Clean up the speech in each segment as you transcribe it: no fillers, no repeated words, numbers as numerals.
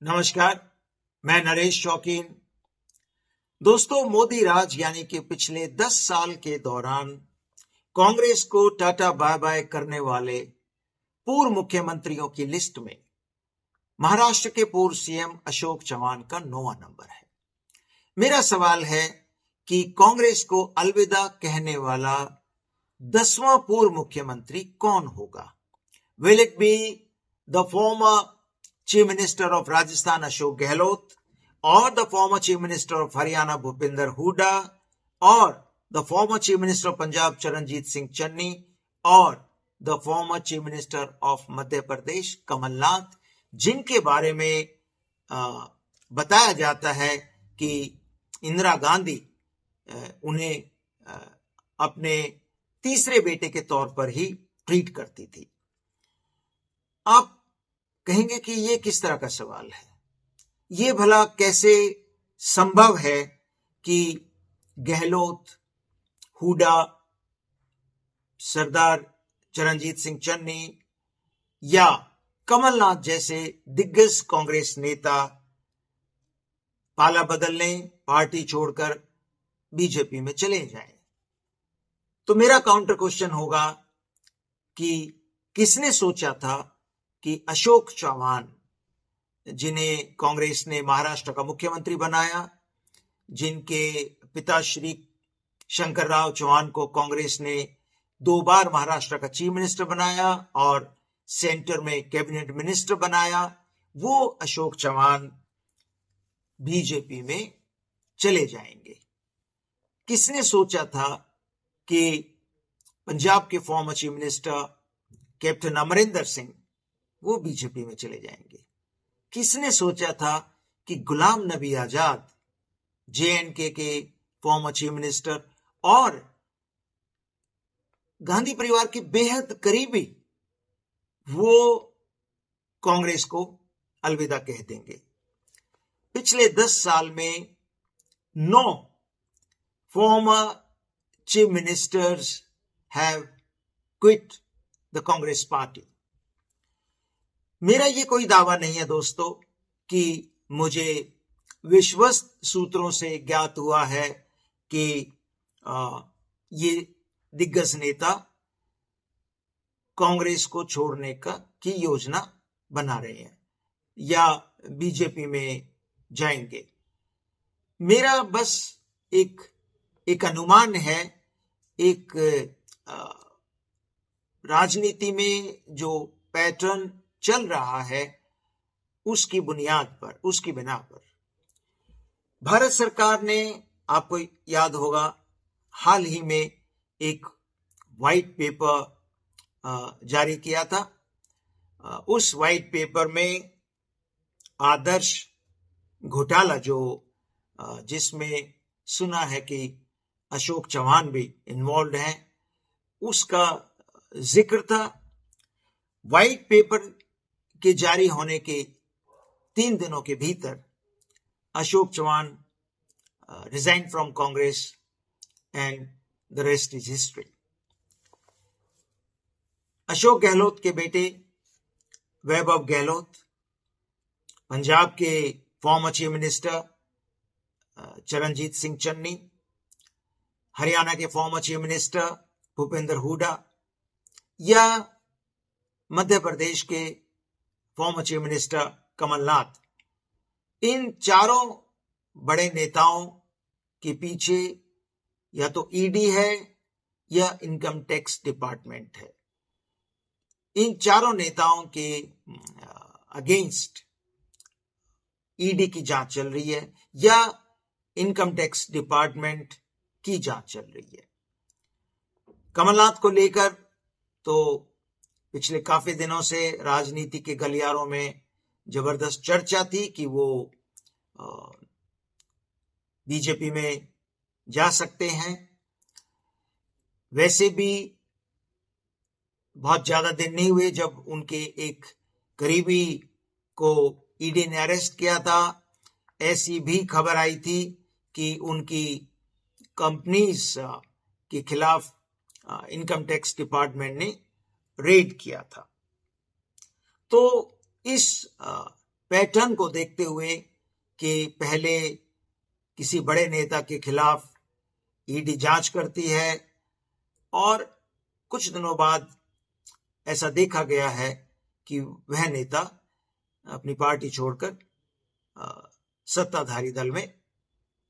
नमस्कार, मैं नरेश शौकीन। दोस्तों, मोदी राज यानी कि पिछले 10 साल के दौरान कांग्रेस को टाटा बाय बाय करने वाले पूर्व मुख्यमंत्रियों की लिस्ट में महाराष्ट्र के पूर्व सीएम अशोक चव्हाण का 9वां नंबर है। मेरा सवाल है कि कांग्रेस को अलविदा कहने वाला 10वां पूर्व मुख्यमंत्री कौन होगा? Will it be the former Chief Minister of Rajasthan Ashok Gehlot, or the former Chief Minister of Haryana Bhupinder Hooda, or the former Chief Minister of Punjab Charanjit Singh Channi, or the former Chief Minister of Madhya Pradesh Kamal Nath, जिनके बारे में बताया जाता है कि इंदिरा गांधी उन्हें अपने तीसरे बेटे के तौर पर ही ट्रीट करती थी। आप कहेंगे कि ये किस तरह का सवाल है? ये भला कैसे संभव है कि गहलोत, हुडा, सरदार चरणजीत सिंह चन्नी या कमलनाथ जैसे दिग्गज कांग्रेस नेता पाला बदलने, पार्टी छोड़कर बीजेपी में चले जाएं? तो मेरा काउंटर क्वेश्चन होगा कि किसने सोचा था कि अशोक चव्हाण, जिन्हें कांग्रेस ने महाराष्ट्र का मुख्यमंत्री बनाया, जिनके पिता श्री शंकर राव चौहान को कांग्रेस ने 2 बार महाराष्ट्र का चीफ मिनिस्टर बनाया और सेंटर में कैबिनेट मिनिस्टर बनाया, वो अशोक चव्हाण बीजेपी में चले जाएंगे? किसने सोचा था कि पंजाब के former chief minister captain Amarinder Singh वो बीजेपी में चले जाएंगे? किसने सोचा था कि गुलाम नबी आजाद, जेएनके के फॉर्मर चीफ मिनिस्टर और गांधी परिवार के बेहद करीबी, वो कांग्रेस को अलविदा कह देंगे? पिछले 10 साल में 9 former chief ministers have quit the Congress party. मेरा ये कोई दावा नहीं है दोस्तों कि मुझे विश्वस्त सूत्रों से ज्ञात हुआ है कि ये दिग्गज नेता कांग्रेस को छोड़ने की योजना बना रहे हैं या बीजेपी में जाएंगे। मेरा बस एक अनुमान है, एक राजनीति में जो पैटर्न चल रहा है उसकी बुनियाद पर, उसकी बिना पर भारत सरकार ने, आपको याद होगा, हाल ही में एक व्हाइट पेपर जारी किया था। उस व्हाइट पेपर में आदर्श घोटाला जिसमें सुना है कि अशोक चव्हाण भी इन्वॉल्व हैं, उसका जिक्र था। व्हाइट पेपर के जारी होने के 3 दिनों के भीतर Ashok Chavan resign from Congress and the rest is history. Ashok Gehlot के बेटे वैभव गहलोत, पंजाब के former chief minister Charanjit Singh Channi, Haryana के former chief minister Bhupendra Hooda या मध्य प्रदेश के फॉर्मर चीफ मिनिस्टर कमलनाथ, इन चारों बड़े नेताओं के पीछे या तो ईडी है या इनकम टैक्स डिपार्टमेंट है। इन चारों नेताओं के अगेंस्ट ईडी की जांच चल रही है या इनकम टैक्स डिपार्टमेंट की जांच चल रही है। कमलनाथ को लेकर तो पिछले काफी दिनों से राजनीति के गलियारों में जबरदस्त चर्चा थी कि वो बीजेपी में जा सकते हैं। वैसे भी बहुत ज्यादा दिन नहीं हुए जब उनके एक करीबी को ईडी ने अरेस्ट किया था। ऐसी भी खबर आई थी कि उनकी कंपनीज के खिलाफ इनकम टैक्स डिपार्टमेंट ने रेड किया था। तो इस पैटर्न को देखते हुए कि पहले किसी बड़े नेता के खिलाफ ईडी जांच करती है और कुछ दिनों बाद ऐसा देखा गया है कि वह नेता अपनी पार्टी छोड़कर सत्ताधारी दल में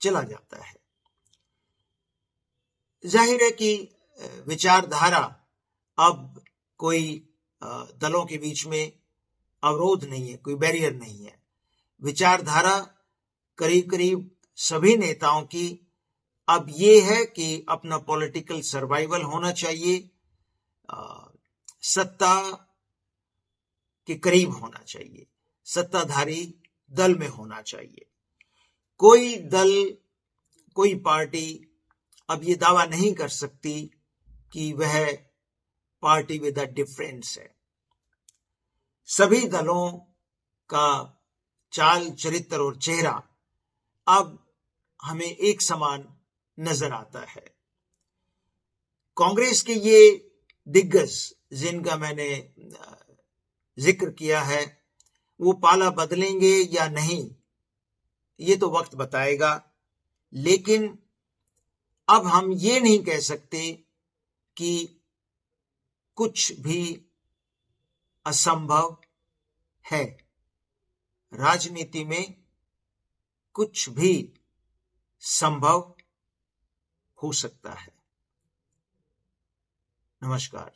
चला जाता है। जाहिर है कि विचारधारा अब कोई दलों के बीच में अवरोध नहीं है, कोई बैरियर नहीं है। विचारधारा करीब करीब सभी नेताओं की अब ये है कि अपना पॉलिटिकल सर्वाइवल होना चाहिए, सत्ता के करीब होना चाहिए, सत्ताधारी दल में होना चाहिए। कोई दल, कोई पार्टी अब ये दावा नहीं कर सकती कि वह पार्टी विद अ डिफरेंस है। सभी दलों का चाल चरित्र और चेहरा अब हमें एक समान नजर आता है। कांग्रेस के ये दिग्गज जिनका मैंने जिक्र किया है, वो पाला बदलेंगे या नहीं, ये तो वक्त बताएगा। लेकिन अब हम ये नहीं कह सकते कि कुछ भी असंभव है। राजनीति में कुछ भी संभव हो सकता है। नमस्कार।